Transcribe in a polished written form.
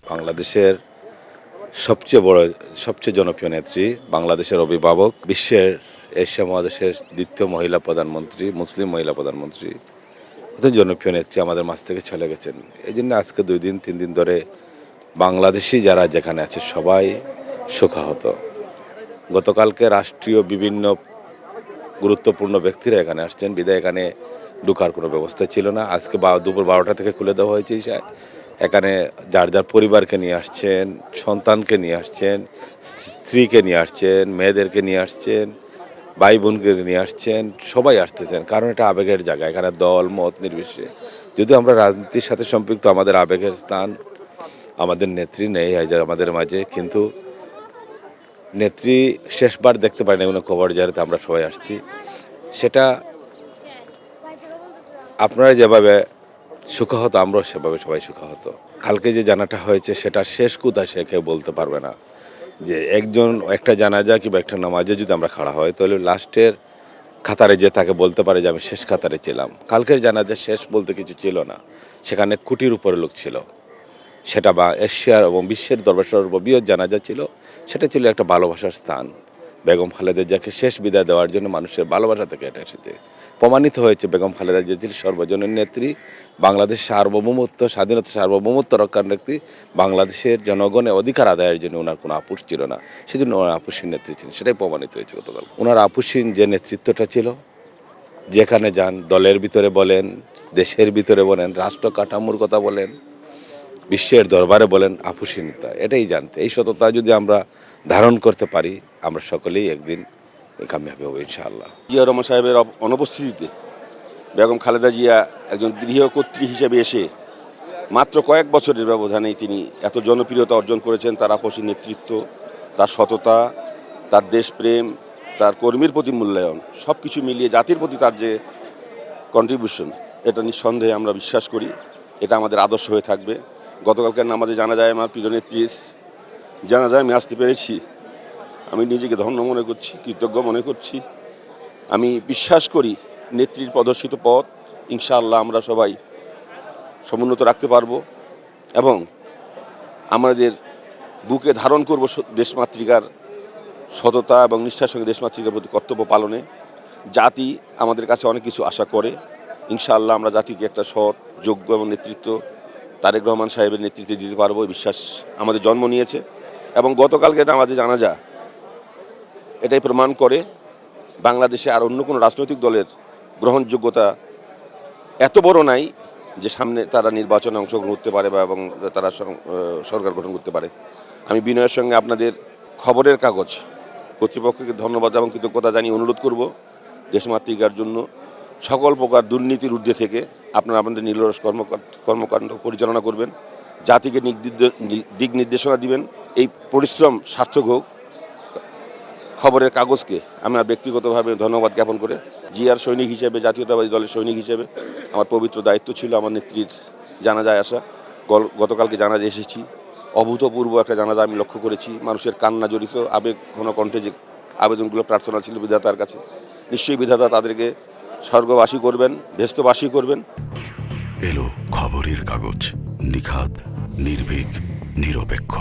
বাংলাদেশের সবচেয়ে বড়, সবচেয়ে জনপ্রিয় নেত্রী, বাংলাদেশের অভিভাবক, বিশ্বের এশিয়া মহাদেশের দ্বিতীয় মহিলা প্রধানমন্ত্রী, মুসলিম মহিলা প্রধানমন্ত্রী, এত জনপ্রিয় নেত্রী আমাদের মাঝ থেকে চলে গেছেন। এই জন্য আজকে 2 দিন 3 দিন ধরে বাংলাদেশি যারা যেখানে আছে সবাই শোকাহত। গতকালকে রাষ্ট্রীয় বিভিন্ন গুরুত্বপূর্ণ ব্যক্তিরা এখানে আসছেন, বিধায় এখানে ঢোকার কোনো ব্যবস্থা ছিল না। আজকে দুপুর 12টা থেকে খুলে দেওয়া হয়েছে। এখানে যার যার পরিবারকে নিয়ে আসছেন, সন্তানকে নিয়ে আসছেন, স্ত্রীকে নিয়ে আসছেন, মেয়েদেরকে নিয়ে আসছেন, ভাই বোনকে নিয়ে আসছেন, সবাই আসতেছেন, কারণ এটা আবেগের জায়গা। এখানে দল মত নির্বিশেষে, যদিও আমরা রাজনীতির সাথে সম্পৃক্ত, আমাদের আবেগের স্থান, আমাদের নেত্রী নেই আমাদের মাঝে, কিন্তু নেত্রী শেষবার দেখতে পাই না কোনো কবর জারিতে আমরা সবাই আসছি। সেটা আপনারা যেভাবে সুখাহত, আমরাও সেভাবে সবাই সুখাহত। কালকে যে জানাটা হয়েছে সেটা শেষ কোথায় সে কেউ বলতে পারবে না। যে একজন একটা জানাজা কিংবা একটা নামাজে যদি আমরা খাড়া হয়, তাহলে লাস্টের কাতারে যে তাকে বলতে পারে যে আমি শেষ কাতারে ছিলাম। কালকের জানাজা শেষ বলতে কিছু ছিল না, সেখানে কোটির উপরে লোক ছিল। সেটা বা এশিয়ার এবং বিশ্বের দরবার সর্ববৃহৎ জানাজা ছিল। সেটা ছিল একটা ভালোবাসার স্থান। বেগম খালেদা জিয়াকে শেষ বিদায় দেওয়ার জন্য মানুষের ভালোবাসা থেকে এটা এসেছে। প্রমাণিত হয়েছে বেগম খালেদা জিয়া ছিল সর্বজনীন নেত্রী, বাংলাদেশ সার্বভৌমত্ব, স্বাধীনতা সার্বভৌমত্ব রক্ষার নেত্রী, বাংলাদেশের জনগণের অধিকার আদায়ের জন্য ওনার কোনো আপোষ ছিল না। সেজন্য ওনার আপোষহীন নেত্রী ছিলেন, সেটাই প্রমাণিত হয়েছে গতকাল। ওনার আপোষহীন যে নেতৃত্বটা ছিল, যেখানে যান, দলের ভিতরে বলেন, দেশের ভিতরে বলেন, রাষ্ট্র কাঠামোর কথা বলেন, বিশ্বের দরবারে বলেন, আপোষহীনতা, এটাই জানতে। এই সততা যদি আমরা ধারণ করতে পারি, আমরা সকলেই একদিন কামিয়াবি হব ইনশাআল্লাহ। জিয়া রহমান সাহেবের অনুপস্থিতিতে বেগম খালেদা জিয়া একজন গৃহকর্ত্রী হিসেবে এসে মাত্র কয়েক বছরের ব্যবধানেই তিনি এত জনপ্রিয়তা অর্জন করেছেন। তার আপোষী নেতৃত্ব, তার সততা, তার দেশপ্রেম, তার কর্মীর প্রতি মূল্যায়ন, সব কিছু মিলিয়ে জাতির প্রতি তার যে কন্ট্রিবিউশন, এটা নিঃসন্দেহে আমরা বিশ্বাস করি এটা আমাদের আদর্শ হয়ে থাকবে। গতকালকের নামাজে জানা যায় আমার প্রিয় নেত্রীর জানাজায় আমি আসতে পেরেছি। আমি নিজেকে ধন্য মনে করছি, কৃতজ্ঞ মনে করছি। আমি বিশ্বাস করি নেত্রীর প্রদর্শিত পথ ইনশাআল্লাহ আমরা সবাই সমুন্নত রাখতে পারবো এবং আমাদের বুকে ধারণ করব দেশমাতৃকার সততা এবং নিষ্ঠার সঙ্গে দেশমাতৃকার প্রতি কর্তব্য পালনে। জাতি আমাদের কাছে অনেক কিছু আশা করে। ইনশাআল্লাহ আমরা জাতিকে একটা সৎ, যোগ্য এবং নেতৃত্ব তারেক রহমান সাহেবের নেতৃত্বে দিতে পারবো, বিশ্বাস আমাদের জন্ম নিয়েছে। এবং গতকালকে আমাদের জানাজা এটাই প্রমাণ করে বাংলাদেশে আর অন্য কোনো রাজনৈতিক দলের গ্রহণযোগ্যতা এত বড় নাই যে সামনে তারা নির্বাচনে অংশগ্রহণ করতে পারে বা এবং তারা সরকার গঠন করতে পারে। আমি বিনয়ের সঙ্গে আপনাদের খবরের কাগজ কর্তৃপক্ষকে ধন্যবাদ এবং কৃতজ্ঞতা জানিয়ে অনুরোধ করব দেশমাতৃকার জন্য সকল প্রকার দুর্নীতির ঊর্ধ্বে থেকে আপনারা আপনাদের নিরলস কর্মকাণ্ড পরিচালনা করবেন, জাতিকে দিক নির্দেশনা দিবেন। এই পরিশ্রম সার্থক হোক। খবরের কাগজকে আমার ব্যক্তিগতভাবে ধন্যবাদ জ্ঞাপন করে জিয়ার সৈনিক হিসেবে, জাতীয়তাবাদী দলের সৈনিক হিসেবে আমার পবিত্র দায়িত্ব ছিল আমার নেত্রীর জানাজায় আসা। গতকালকে জানাজা এসেছি, অভূতপূর্ব একটা জানাজা আমি লক্ষ্য করেছি। মানুষের কান্না জড়িত আবেগ ঘন কণ্ঠে যে আবেদনগুলো, প্রার্থনা ছিল বিধাতার কাছে, নিশ্চয়ই বিধাতা তাদেরকে স্বর্গবাসী করবেন, ভেস্তবাসী করবেন। এলো খবরের কাগজ, নিখাদ, নির্ভীক, নিরপেক্ষ।